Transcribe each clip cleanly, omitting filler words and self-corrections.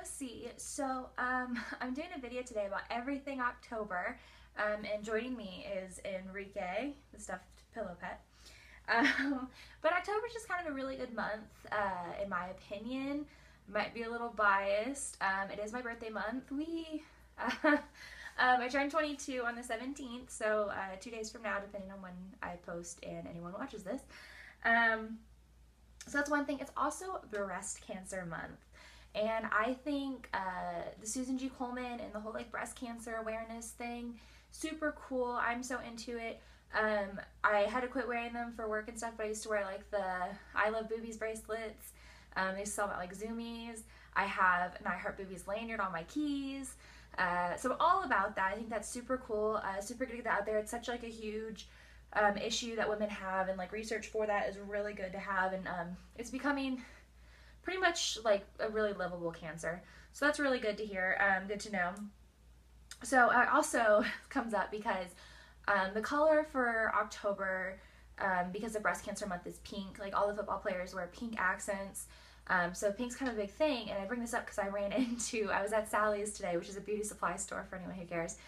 OC. I'm doing a video today about everything October, and joining me is Enrique, the stuffed pillow pet. But October's just kind of a really good month, in my opinion. Might be a little biased. It is my birthday month. I turned 22 on the 17th, so 2 days from now, depending on when I post and anyone watches this. So that's one thing. It's also breast cancer month. And I think the Susan G. Komen and the whole breast cancer awareness thing, super cool. I'm so into it. I had to quit wearing them for work and stuff, but I used to wear the I Love Boobies bracelets. They used to sell at Zoomies. I have an I Heart Boobies lanyard on my keys. So I'm all about that. I think that's super cool. Super good to get that out there. It's such a huge issue that women have, and research for that is really good to have, and it's becoming pretty much a really livable cancer. So that's really good to hear. Good to know. So it also comes up because the color for October, because of breast cancer month, is pink. All the football players wear pink accents. So pink's kind of a big thing, and I bring this up because I was at Sally's today, which is a beauty supply store for anyone who cares,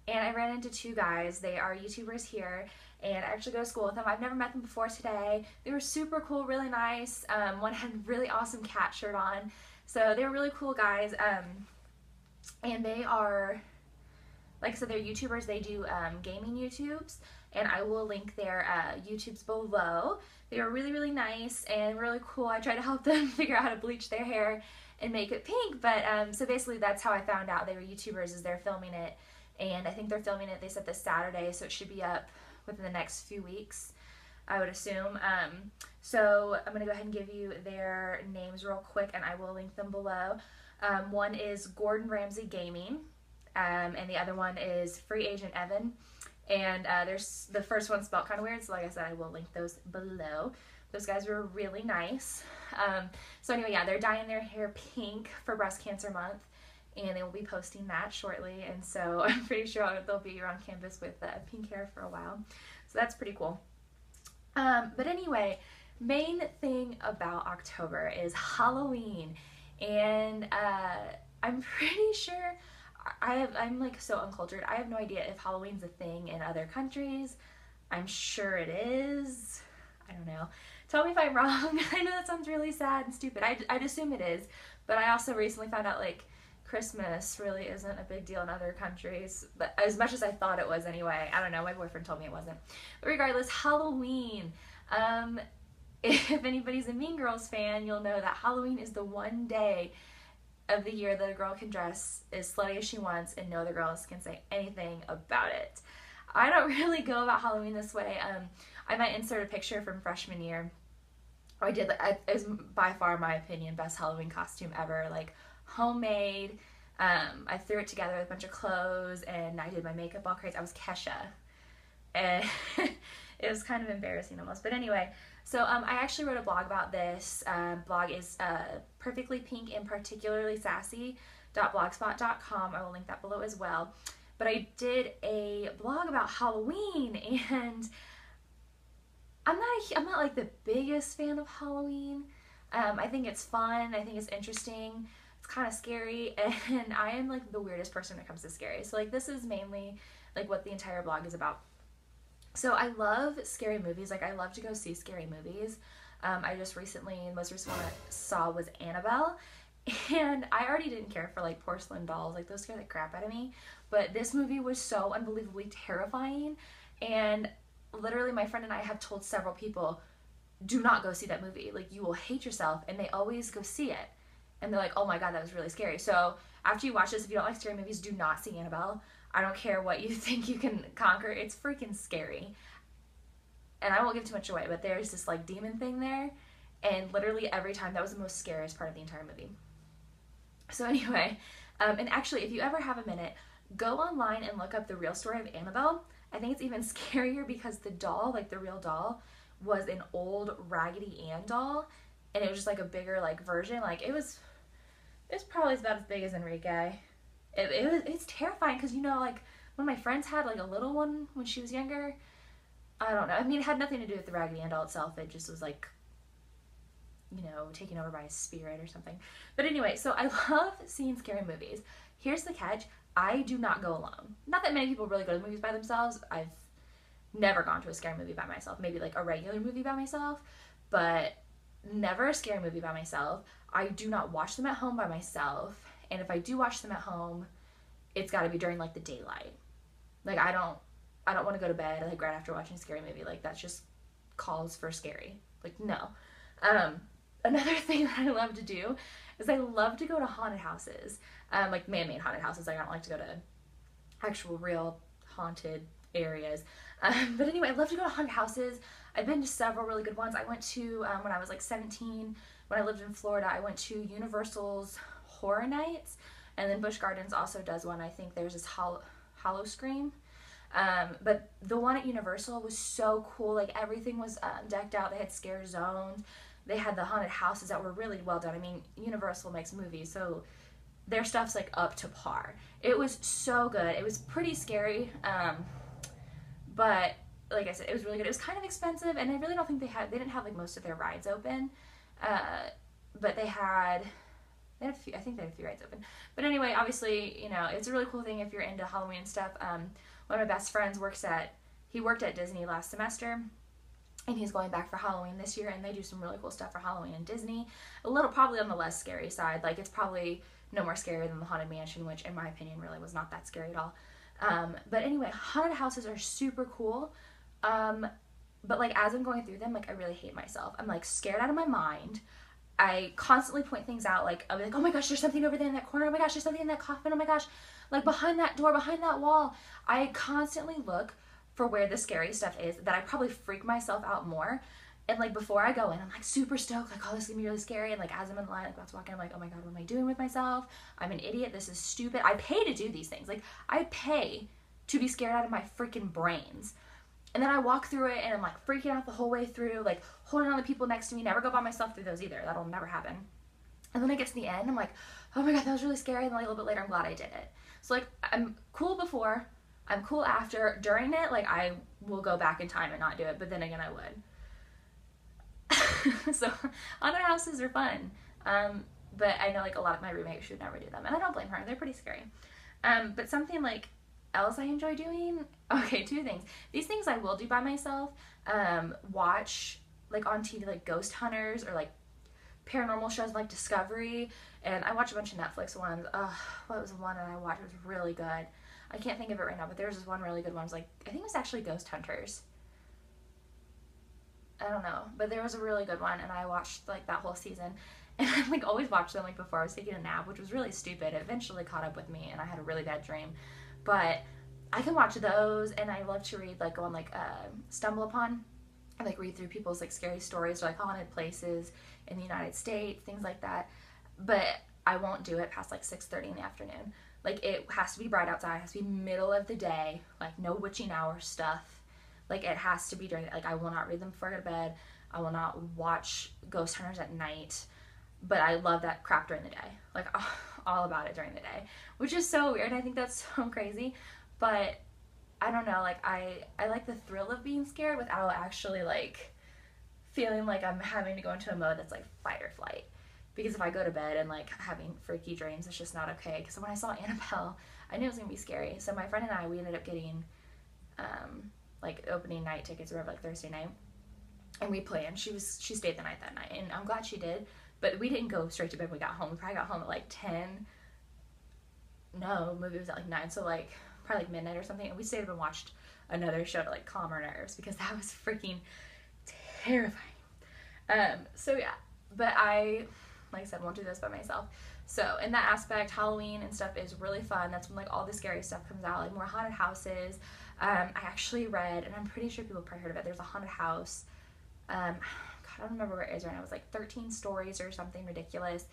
and I ran into two guys. They are YouTubers here, and I actually go to school with them. I've never met them before today. They were super cool, really nice. One had a really awesome cat shirt on, so they were really cool guys, and they are, like I said, they're YouTubers. They do gaming YouTubes, and I will link their YouTubes below. They were really, really nice and really cool. I tried to help them figure out how to bleach their hair and make it pink, but so basically that's how I found out they were YouTubers, is they're filming it, and I think they're filming it, they said, this Saturday, so it should be up within the next few weeks, I would assume. So I'm going to go ahead and give you their names real quick, and I will link them below. One is Gordon Ramsay Gaming, and the other one is Free Agent Evan. And there's the first one spelled kind of weird, so like I said, I will link those below. Those guys were really nice. So anyway, yeah, they're dyeing their hair pink for Breast Cancer Month, and they will be posting that shortly. And so I'm pretty sure they'll be around campus with pink hair for a while. So that's pretty cool. But anyway, main thing about October is Halloween, and I'm pretty sure. I'm so uncultured. I have no idea if Halloween's a thing in other countries. I'm sure it is. I don't know. Tell me if I'm wrong. I know that sounds really sad and stupid. I'd assume it is, but I also recently found out Christmas really isn't a big deal in other countries, but as much as I thought it was anyway. I don't know. My boyfriend told me it wasn't. But regardless, Halloween. If anybody's a Mean Girls fan, you'll know that Halloween is the one day of the year that a girl can dress as slutty as she wants and no other girls can say anything about it. I don't really go about Halloween this way. I might insert a picture from freshman year. It was by far, my opinion, best Halloween costume ever. Homemade. I threw it together with a bunch of clothes, and I did my makeup all crazy. I was Kesha. And it was kind of embarrassing almost. But anyway, so I actually wrote a blog about this. Blog is Perfectly Pink and Particularly Sassy.blogspot.com. I will link that below as well. But I did a blog about Halloween, and I'm not the biggest fan of Halloween. I think it's fun. I think it's interesting. It's kind of scary, and I am the weirdest person when it comes to scary. So this is mainly what the entire blog is about. So I love scary movies. I love to go see scary movies. I just the most recent one I saw was Annabelle, and I already didn't care for porcelain dolls. Those scare the crap out of me. But this movie was so unbelievably terrifying, and literally my friend and I have told several people, do not go see that movie. You will hate yourself, and they always go see it. And they're like, oh my god, that was really scary. So after you watch this, if you don't like scary movies, do not see Annabelle. I don't care what you think you can conquer. It's freaking scary. And I won't give too much away, but there's this demon thing there, and literally every time, that was the most scariest part of the entire movie. So anyway, and actually, if you ever have a minute, go online and look up the real story of Annabelle. I think it's even scarier because the doll, the real doll, was an old Raggedy Ann doll, and it was just a bigger version. It was probably about as big as Enrique. It's terrifying because, one of my friends had a little one when she was younger. I don't know. I mean, it had nothing to do with the Raggedy Ann doll itself. It just was you know, taken over by a spirit or something. But anyway, so I love seeing scary movies. Here's the catch. I do not go alone. Not that many people really go to movies by themselves. I've never gone to a scary movie by myself. Maybe like a regular movie by myself, but never a scary movie by myself. I do not watch them at home by myself. And if I do watch them at home, it's got to be during like the daylight. Like I don't want to go to bed like right after watching a scary movie. Like that's just calls for scary. Like no. Another thing that I love to do is I love to go to haunted houses. Like man-made haunted houses. Like I don't like to go to actual real haunted areas. But anyway, I love to go to haunted houses. I've been to several really good ones. I went to, when I was like 17, when I lived in Florida, I went to Universal's Horror Nights, and then Busch Gardens also does one. I think there's this Howl-O-Scream. But the one at Universal was so cool. Like everything was decked out. They had scare zones. They had the haunted houses that were really well done. I mean, Universal makes movies, so their stuff's like up to par. It was so good. It was pretty scary, but like I said, it was really good. It was kind of expensive, and I really don't think they didn't have like most of their rides open, but they had a few, I think they had a few rides open. But anyway, obviously, you know, it's a really cool thing if you're into Halloween stuff. One of my best friends worked at Disney last semester, and he's going back for Halloween this year, and they do some really cool stuff for Halloween in Disney. A little probably on the less scary side. Like it's probably no more scary than the Haunted Mansion, which in my opinion really was not that scary at all. But anyway, haunted houses are super cool. But like as I'm going through them, like I really hate myself. I'm like scared out of my mind. I constantly point things out. Like I'll be like, oh my gosh, there's something over there in that corner. Oh my gosh, there's something in that coffin. Oh my gosh, like behind that door, behind that wall. I constantly look for where the scary stuff is, that I probably freak myself out more. And like before I go in, I'm like super stoked, like, oh, this is gonna be really scary. And like as I'm in line, like about to walk in, I'm like, oh my god, what am I doing with myself? I'm an idiot. This is stupid. I pay to do these things. Like I pay to be scared out of my freaking brains. And then I walk through it and I'm like freaking out the whole way through, like holding on to people next to me. Never go by myself through those either. That'll never happen. And then I get to the end, I'm like, oh my god, that was really scary. And then like a little bit later, I'm glad I did it. So like I'm cool before, I'm cool after. During it, like I will go back in time and not do it, but then again I would. So haunted houses are fun. But I know like a lot of my roommates should never do them, and I don't blame her. They're pretty scary. But something like else I enjoy doing, okay, two things. These things I will do by myself. Watch like on TV like Ghost Hunters or like paranormal shows like Discovery, and I watch a bunch of Netflix ones. What was the one that I watched? It was really good. I can't think of it right now, but there's this one really good one. It was like, I think it was actually Ghost Hunters. I don't know, but there was a really good one, and I watched like that whole season, and I like always watched them like before I was taking a nap, which was really stupid. It eventually caught up with me, and I had a really bad dream, but I can watch those, and I love to read like go on like Stumble Upon, and like read through people's like scary stories or like haunted places in the United States, things like that. But I won't do it past like 6:30 in the afternoon. Like it has to be bright outside. It has to be middle of the day. Like no witching hour stuff. Like it has to be during, like I will not read them before I go to bed. I will not watch Ghost Hunters at night. But I love that crap during the day. Like all about it during the day. Which is so weird. I think that's so crazy. But I don't know, like I like the thrill of being scared without actually like feeling like I'm having to go into a mode that's like fight or flight. Because if I go to bed and like having freaky dreams, it's just not okay. Because when I saw Annabelle, I knew it was gonna be scary. So my friend and I, we ended up getting like opening night tickets or whatever, like Thursday night, and we planned. She stayed the night that night, and I'm glad she did. But we didn't go straight to bed when we got home. We probably got home at like 10. No, the movie was at like 9, so like probably like midnight or something. And we stayed up and watched another show to like calm our nerves because that was freaking terrifying. So yeah, but I, like I said, won't do this by myself. So in that aspect, Halloween and stuff is really fun. That's when like all the scary stuff comes out, like more haunted houses. I actually read, and I'm pretty sure people have probably heard of it, there's a haunted house. God, I don't remember where it is right now. It was like 13 stories or something ridiculous.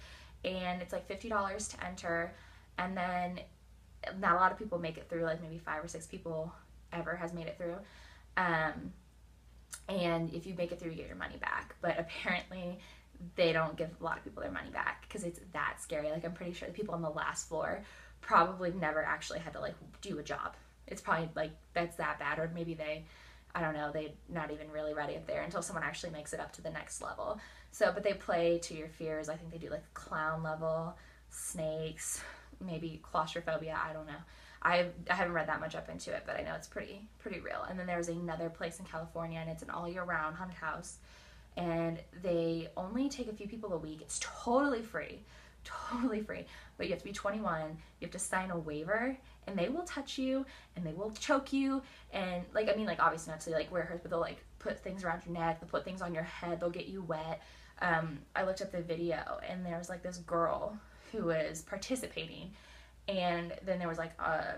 And it's like $50 to enter. And then not a lot of people make it through, like maybe 5 or 6 people ever has made it through. And if you make it through, you get your money back. But apparently they don't give a lot of people their money back because it's that scary. Like I'm pretty sure the people on the last floor probably never actually had to like do a job. It's probably like that's that bad, or maybe they I don't know, they're not even really ready up there until someone actually makes it up to the next level. So, but they play to your fears. I think they do like clown level, snakes, maybe claustrophobia. I don't know. I haven't read that much up into it, but I know it's pretty real. And then there's another place in California, and it's an all year round haunted house, and they only take a few people a week. It's totally free, but you have to be 21. You have to sign a waiver, and they will touch you and they will choke you, and like, I mean, like, obviously not to like where it hurts, but they'll like put things around your neck, they'll put things on your head, they'll get you wet. I looked up the video, and there was like this girl who was participating, and then there was like I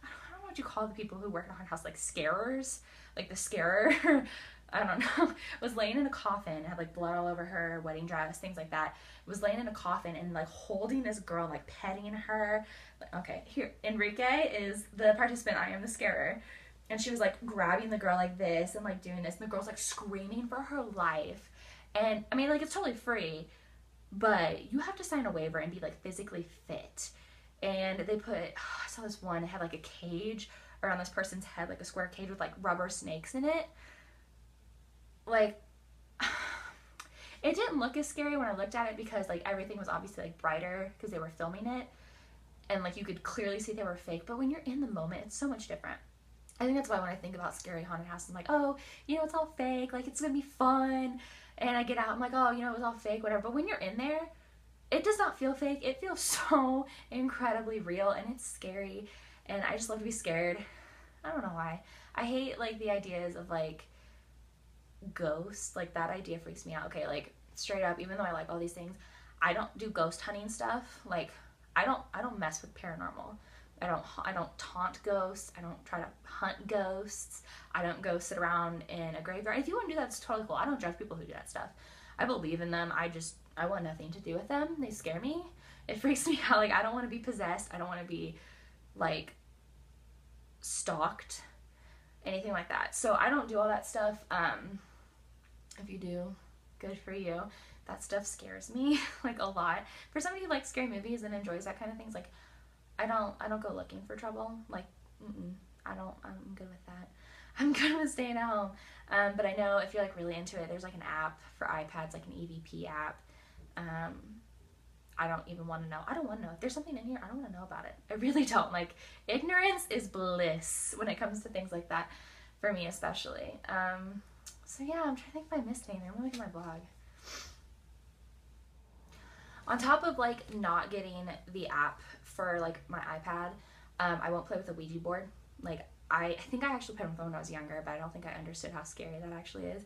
don't know what you call the people who work in a haunted house, like scarers, like the scarer. I don't know, was laying in a coffin, had like blood all over her wedding dress, things like that. Was laying in a coffin and like holding this girl, like petting her. Okay, here, Enrique is the participant, I am the scarer. And she was like grabbing the girl like this and like doing this, and the girl's like screaming for her life. And I mean, like, it's totally free, but you have to sign a waiver and be like physically fit. And they put, I saw this one, it had like a cage around this person's head, like a square cage with like rubber snakes in it. Like, it didn't look as scary when I looked at it because like everything was obviously like brighter because they were filming it, and like you could clearly see they were fake. But when you're in the moment, it's so much different. I think that's why when I think about scary haunted houses, I'm like, oh, you know, it's all fake, like it's gonna be fun. And I get out, I'm like, oh, you know, it was all fake, whatever. But when you're in there, it does not feel fake. It feels so incredibly real, and it's scary. And I just love to be scared. I don't know why. I hate like the ideas of like ghosts. Like, that idea freaks me out. Okay, like, straight up, even though I like all these things, I don't do ghost hunting stuff. Like, I don't mess with paranormal. I don't taunt ghosts. I don't try to hunt ghosts. I don't go sit around in a graveyard. If you want to do that, it's totally cool. I don't judge people who do that stuff. I believe in them. I want nothing to do with them. They scare me. It freaks me out. Like, I don't want to be possessed. I don't want to be like stalked, anything like that. So I don't do all that stuff. If you do, good for you. That stuff scares me like a lot. For somebody who likes scary movies and enjoys that kind of things, like, I don't go looking for trouble. Like, I'm good with that. I'm good with staying at home. But I know if you're like really into it, there's like an app for iPads, like an EVP app. I don't even want to know. I don't want to know. If there's something in here, I don't want to know about it. I really don't. Like, ignorance is bliss when it comes to things like that, for me especially. So yeah, I'm trying to think if I missed anything. I'm gonna look at my blog. On top of like not getting the app for like my iPad, I won't play with a Ouija board. Like, I think I actually played with one when I was younger, but I don't think I understood how scary that actually is.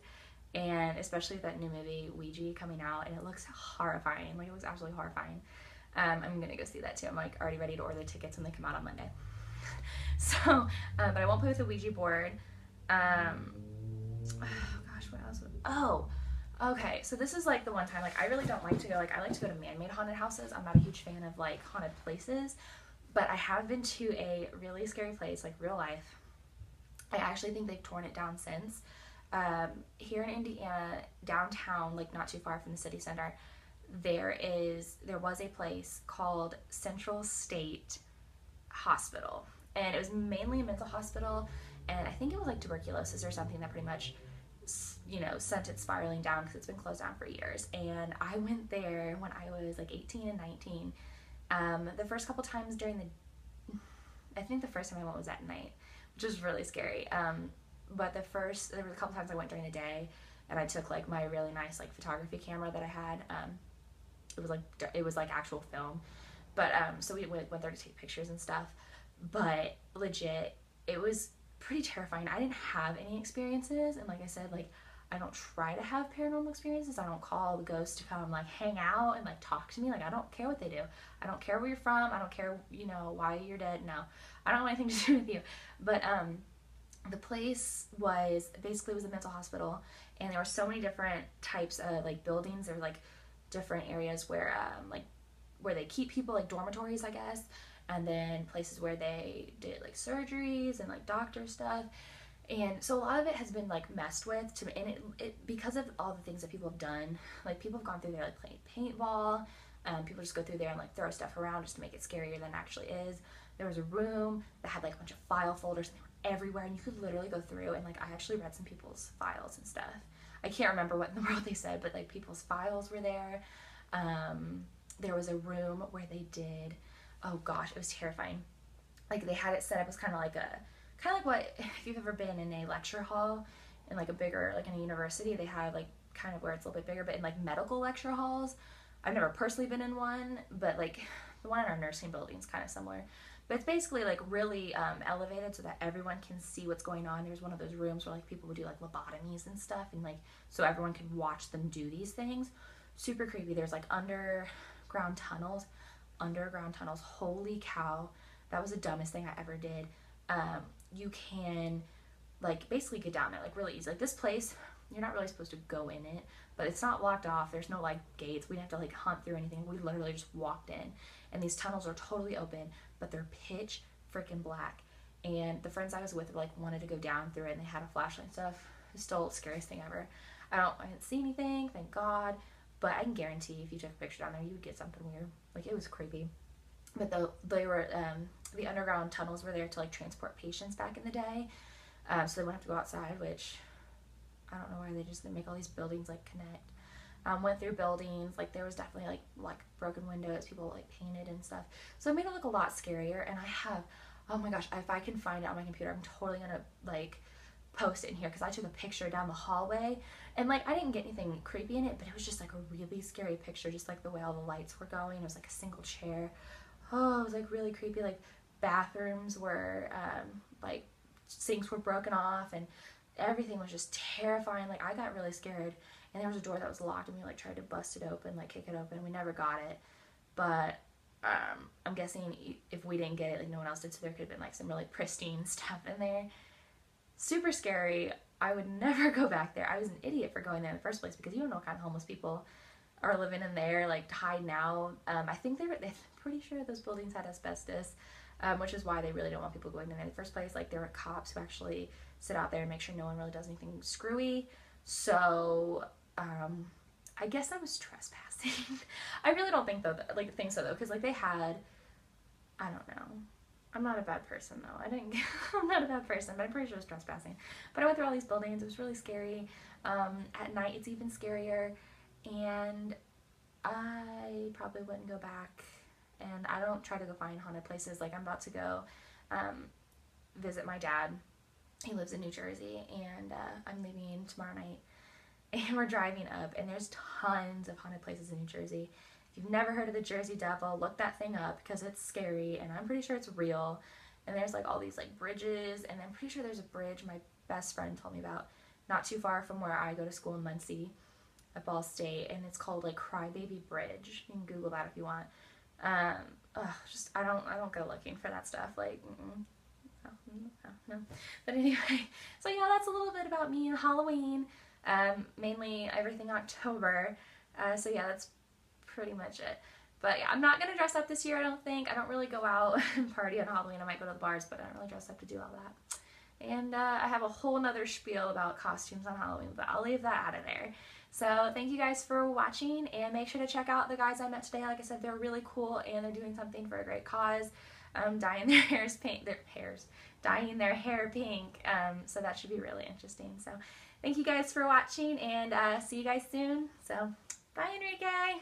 And especially with that new movie Ouija coming out, and it looks horrifying. Like, it looks absolutely horrifying. I'm gonna go see that too. I'm like already ready to order the tickets when they come out on Monday. So, but I won't play with a Ouija board. Oh gosh, what else? Oh, okay. So this is like the one time, like, I really don't like to go, like, I like to go to man-made haunted houses. I'm not a huge fan of like haunted places, but I have been to a really scary place, like real life. I actually think they've torn it down since. Here in Indiana, downtown, like not too far from the city center, there was a place called Central State Hospital, and it was mainly a mental hospital, and I think it was like tuberculosis or something that pretty much, you know, sent it spiraling down because it's been closed down for years. And I went there when I was like 18 and 19. The first couple times I think the first time I went was at night, which was really scary. But there were a couple times I went during the day, and I took like my really nice like photography camera that I had. It was like actual film, but so we went there to take pictures and stuff. But legit, it was pretty terrifying. I didn't have any experiences, and like I said, like, I don't try to have paranormal experiences. I don't call the ghosts to come like hang out and like talk to me. Like, I don't care what they do. I don't care where you're from. I don't care, you know, why you're dead. No, I don't want anything to do with you. But the place was a mental hospital, and there were so many different types of like buildings. There were like different areas where where they keep people, like dormitories, I guess, and then places where they did like surgeries and like doctor stuff. And so a lot of it has been like messed with, and it because of all the things that people have done. Like, people have gone through there like playing paintball. People just go through there and like throw stuff around just to make it scarier than it actually is. There was a room that had like a bunch of file folders, and they were everywhere, and you could literally go through and, like, I actually read some people's files and stuff. I can't remember what in the world they said, but, like, people's files were there. There was a room where they did, oh gosh, it was terrifying. Like, they had it set up as kind of like what, if you've ever been in a lecture hall in, like, a bigger, like, in a university, they have, like, kind of where it's a little bit bigger, but in, like, medical lecture halls, I've never personally been in one, but, like, the one in our nursing building is kind of similar. But it's basically, like, really elevated so that everyone can see what's going on. There's one of those rooms where, like, people would do, like, lobotomies and stuff, and, like, so everyone could watch them do these things. Super creepy. There's, like, underground tunnels. Holy cow. That was the dumbest thing I ever did. You can, like, basically get down there, like, really easy. Like, this place, you're not really supposed to go in it, but it's not locked off. There's no, like, gates. We didn't have to, like, hunt through anything. We literally just walked in. And these tunnels are totally open, but they're pitch freaking black. And the friends I was with, like, wanted to go down through it, and they had a flashlight and stuff. It's still the scariest thing ever. I didn't see anything, thank God. But I can guarantee if you took a picture down there, you would get something weird. Like, it was creepy. But the underground tunnels were there to, like, transport patients back in the day. So they wouldn't have to go outside, which I don't know why they just make all these buildings, like, connect. Went through buildings, like, there was definitely, like broken windows, people, like, painted and stuff. So it made it look a lot scarier, and I have, oh my gosh, if I can find it on my computer, I'm totally gonna, like, post it in here, because I took a picture down the hallway, and, like, I didn't get anything creepy in it, but it was just, like, a really scary picture, just, like, the way all the lights were going. It was, like, a single chair. Oh, it was, like, really creepy. Like, bathrooms were, like, sinks were broken off, and everything was just terrifying. Like, I got really scared. And there was a door that was locked, and we, like, tried to bust it open, like, kick it open. We never got it. But I'm guessing if we didn't get it, like, no one else did, so there could have been, like, some really pristine stuff in there. Super scary. I would never go back there. I was an idiot for going there in the first place, because you don't know what kind of homeless people are living in there, like, hiding out. I think they're pretty sure those buildings had asbestos, which is why they really don't want people going in there in the first place. Like, there were cops who actually sit out there and make sure no one really does anything screwy. So I guess I was trespassing. I really don't think so though, because, like, they had, I don't know. I'm not a bad person though. I'm not a bad person, but I'm pretty sure it was trespassing. But I went through all these buildings. It was really scary. At night it's even scarier, and I probably wouldn't go back. And I don't try to go find haunted places. Like, I'm about to go visit my dad. He lives in New Jersey, and I'm leaving tomorrow night. And we're driving up, and there's tons of haunted places in New Jersey. If you've never heard of the Jersey Devil, look that thing up, because it's scary, and I'm pretty sure it's real. And there's, like, all these, like, bridges, and I'm pretty sure there's a bridge my best friend told me about not too far from where I go to school in Muncie at Ball State, and it's called, like, Crybaby Bridge. You can Google that if you want. I don't go looking for that stuff, like, no. But anyway, so yeah, that's a little bit about me and Halloween. Mainly everything October. So yeah, that's pretty much it. But yeah, I'm not gonna dress up this year, I don't think. I don't really go out and party on Halloween. I might go to the bars, but I don't really dress up to do all that. And I have a whole nother spiel about costumes on Halloween, but I'll leave that out of there. So thank you guys for watching, and make sure to check out the guys I met today. Like I said, they're really cool, and they're doing something for a great cause. Dyeing their hair pink. So that should be really interesting. So thank you guys for watching, and see you guys soon. So bye, Enrique.